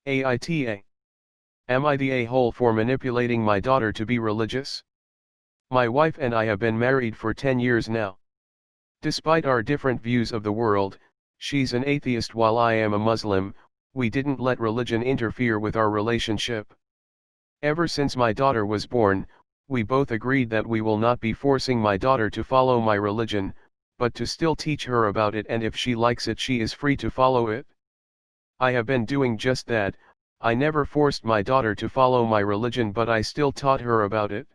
AITA. Am I the a-hole for manipulating my daughter to be religious? My wife and I have been married for 10 years now. Despite our different views of the world, she's an atheist while I am a Muslim. We didn't let religion interfere with our relationship. Ever since my daughter was born, we both agreed that we will not be forcing my daughter to follow my religion, but to still teach her about it, and if she likes it she is free to follow it. I have been doing just that. I never forced my daughter to follow my religion, but I still taught her about it.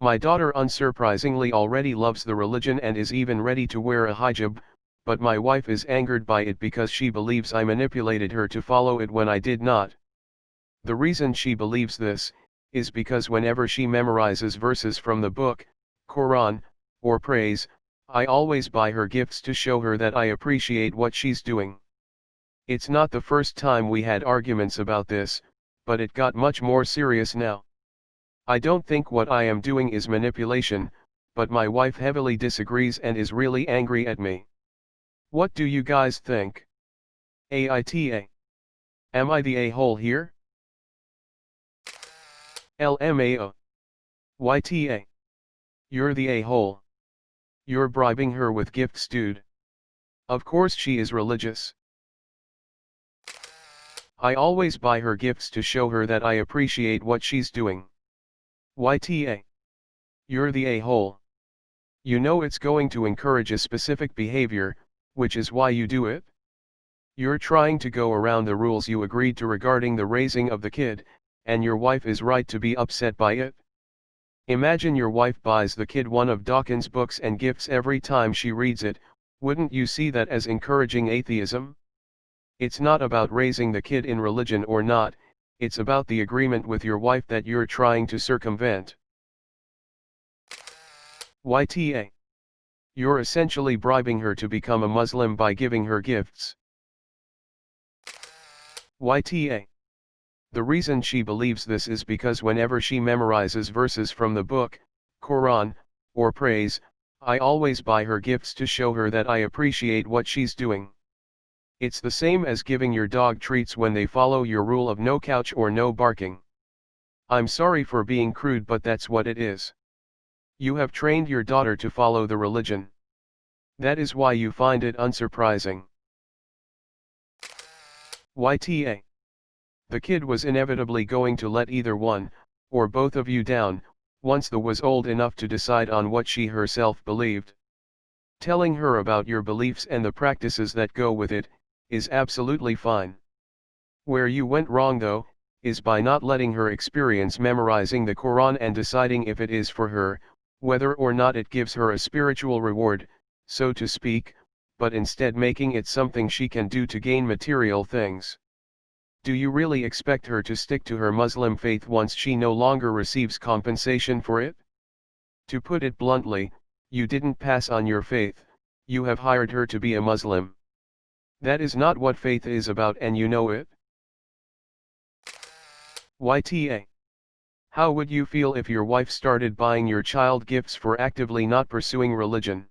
My daughter unsurprisingly already loves the religion and is even ready to wear a hijab, but my wife is angered by it because she believes I manipulated her to follow it when I did not. The reason she believes this is because whenever she memorizes verses from the book, Quran, or prays, I always buy her gifts to show her that I appreciate what she's doing. It's not the first time we had arguments about this, but it got much more serious now. I don't think what I am doing is manipulation, but my wife heavily disagrees and is really angry at me. What do you guys think? AITA. Am I the a-hole here? LMAO. YTA. You're the a-hole. You're bribing her with gifts, dude. Of course she is religious. I always buy her gifts to show her that I appreciate what she's doing. YTA. You're the a-hole. You know it's going to encourage a specific behavior, which is why you do it. You're trying to go around the rules you agreed to regarding the raising of the kid, and your wife is right to be upset by it. Imagine your wife buys the kid one of Dawkins' books and gifts every time she reads it. Wouldn't you see that as encouraging atheism? It's not about raising the kid in religion or not, it's about the agreement with your wife that you're trying to circumvent. YTA. You're essentially bribing her to become a Muslim by giving her gifts. YTA. The reason she believes this is because whenever she memorizes verses from the book, Quran, or prays, I always buy her gifts to show her that I appreciate what she's doing. It's the same as giving your dog treats when they follow your rule of no couch or no barking. I'm sorry for being crude, but that's what it is. You have trained your daughter to follow the religion. That is why you find it unsurprising. YTA. The kid was inevitably going to let either one, or both of you down, once the was old enough to decide on what she herself believed. Telling her about your beliefs and the practices that go with it, is absolutely fine. Where you went wrong though, is by not letting her experience memorizing the Quran and deciding if it is for her, whether or not it gives her a spiritual reward, so to speak, but instead making it something she can do to gain material things. Do you really expect her to stick to her Muslim faith once she no longer receives compensation for it? To put it bluntly, you didn't pass on your faith, you have hired her to be a Muslim. That is not what faith is about, and you know it. YTA. How would you feel if your wife started buying your child gifts for actively not pursuing religion?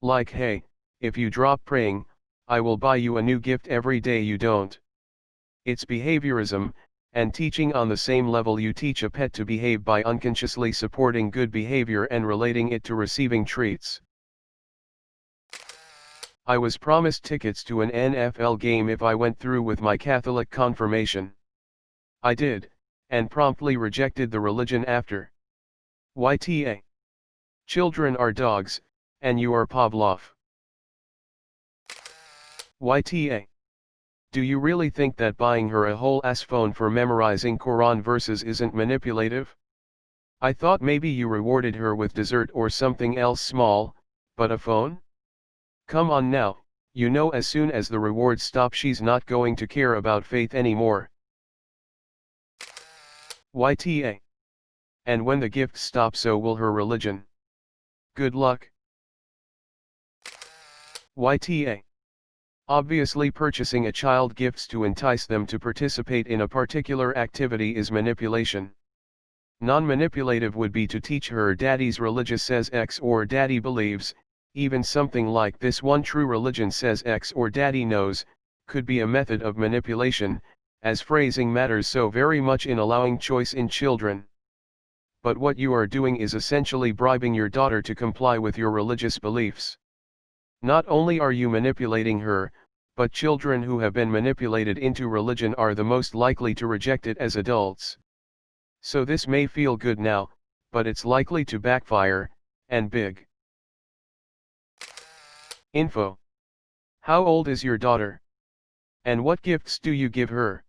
Like, hey, if you drop praying, I will buy you a new gift every day you don't. It's behaviorism, and teaching on the same level you teach a pet to behave by unconsciously supporting good behavior and relating it to receiving treats. I was promised tickets to an NFL game if I went through with my Catholic confirmation. I did, and promptly rejected the religion after. YTA. Children are dogs, and you are Pavlov. YTA. Do you really think that buying her a whole ass phone for memorizing Quran verses isn't manipulative? I thought maybe you rewarded her with dessert or something else small, but a phone? Come on now, you know as soon as the rewards stop she's not going to care about faith anymore. YTA. And when the gifts stop, so will her religion. Good luck. YTA. Obviously, purchasing a child gifts to entice them to participate in a particular activity is manipulation. Non-manipulative would be to teach her daddy's religion says X or daddy believes. Even something like this one true religion says X or daddy knows, could be a method of manipulation, as phrasing matters so very much in allowing choice in children. But what you are doing is essentially bribing your daughter to comply with your religious beliefs. Not only are you manipulating her, but children who have been manipulated into religion are the most likely to reject it as adults. So this may feel good now, but it's likely to backfire, and big. Info. How old is your daughter? And what gifts do you give her?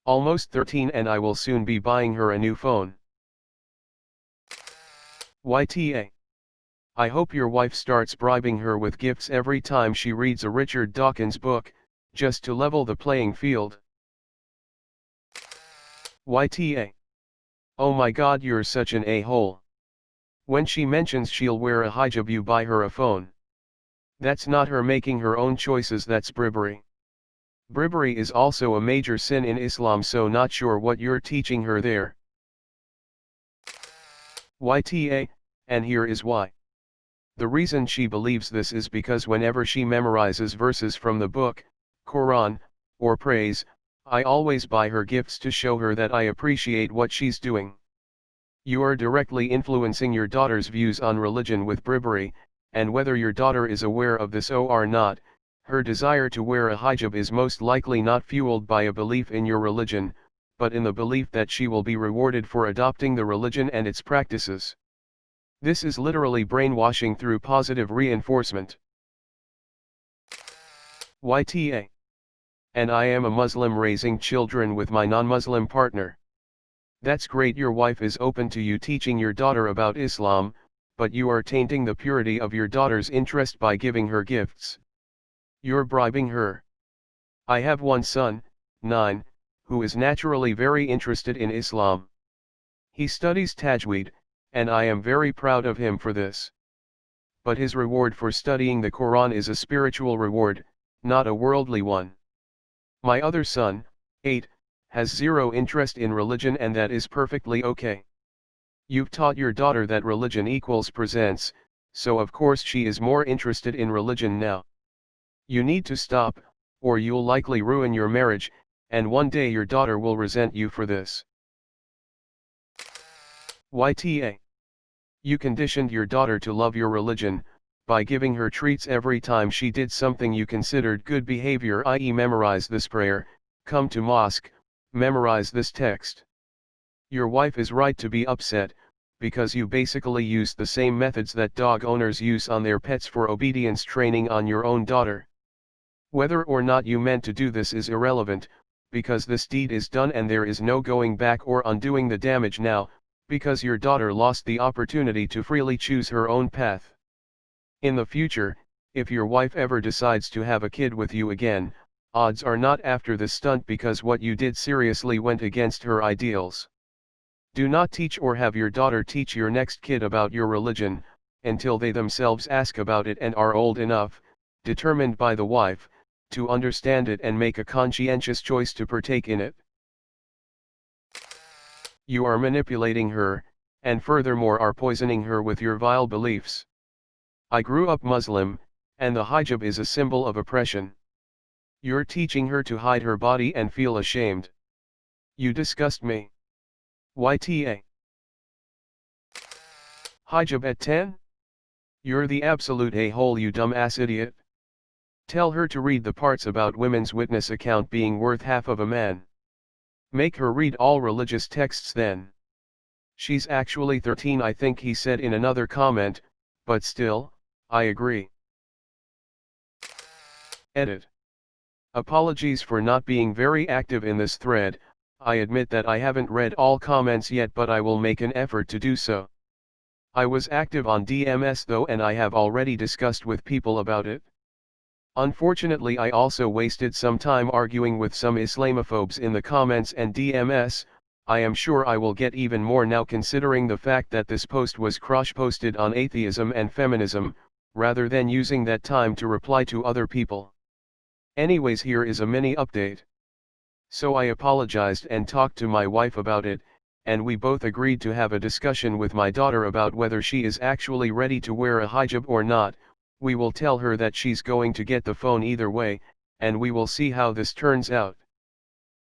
Almost 13 and I will soon be buying her a new phone. YTA. I hope your wife starts bribing her with gifts every time she reads a Richard Dawkins book, just to level the playing field. YTA. Oh my god, you're such an a-hole. When she mentions she'll wear a hijab, you buy her a phone. That's not her making her own choices, that's bribery. Bribery is also a major sin in Islam, so not sure what you're teaching her there. YTA, and here is why. The reason she believes this is because whenever she memorizes verses from the book, Quran, or prays, I always buy her gifts to show her that I appreciate what she's doing. You are directly influencing your daughter's views on religion with bribery, and whether your daughter is aware of this or not, her desire to wear a hijab is most likely not fueled by a belief in your religion, but in the belief that she will be rewarded for adopting the religion and its practices. This is literally brainwashing through positive reinforcement. YTA. And I am a Muslim raising children with my non-Muslim partner. That's great, your wife is open to you teaching your daughter about Islam, but you are tainting the purity of your daughter's interest by giving her gifts. You're bribing her. I have one son, 9, who is naturally very interested in Islam. He studies tajweed, and I am very proud of him for this. But his reward for studying the Quran is a spiritual reward, not a worldly one. My other son, 8, has zero interest in religion, and that is perfectly okay. You've taught your daughter that religion equals presents, so of course she is more interested in religion now. You need to stop, or you'll likely ruin your marriage, and one day your daughter will resent you for this. YTA. You conditioned your daughter to love your religion, by giving her treats every time she did something you considered good behavior, i.e. memorize this prayer, come to mosque, memorize this text. Your wife is right to be upset, because you basically used the same methods that dog owners use on their pets for obedience training on your own daughter. Whether or not you meant to do this is irrelevant, because this deed is done and there is no going back or undoing the damage now, because your daughter lost the opportunity to freely choose her own path. In the future, if your wife ever decides to have a kid with you again, odds are not after this stunt, because what you did seriously went against her ideals. Do not teach or have your daughter teach your next kid about your religion, until they themselves ask about it and are old enough, determined by the wife, to understand it and make a conscientious choice to partake in it. You are manipulating her, and furthermore are poisoning her with your vile beliefs. I grew up Muslim, and the hijab is a symbol of oppression. You're teaching her to hide her body and feel ashamed. You disgust me. YTA. Hijab at 10? You're the absolute a-hole, you dumb-ass idiot. Tell her to read the parts about women's witness account being worth half of a man. Make her read all religious texts then. She's actually 13, I think he said in another comment, but still, I agree. Edit. Apologies for not being very active in this thread. I admit that I haven't read all comments yet, but I will make an effort to do so. I was active on DMS though, and I have already discussed with people about it. Unfortunately, I also wasted some time arguing with some Islamophobes in the comments and DMS. I am sure I will get even more now, considering the fact that this post was cross-posted on atheism and feminism, rather than using that time to reply to other people. Anyways, here is a mini update. So I apologized and talked to my wife about it, and we both agreed to have a discussion with my daughter about whether she is actually ready to wear a hijab or not. We will tell her that she's going to get the phone either way, and we will see how this turns out.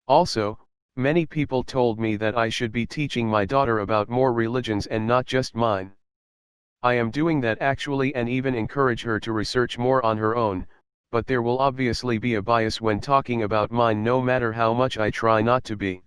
Also, many people told me that I should be teaching my daughter about more religions and not just mine. I am doing that actually and even encourage her to research more on her own, but there will obviously be a bias when talking about mine no matter how much I try not to be.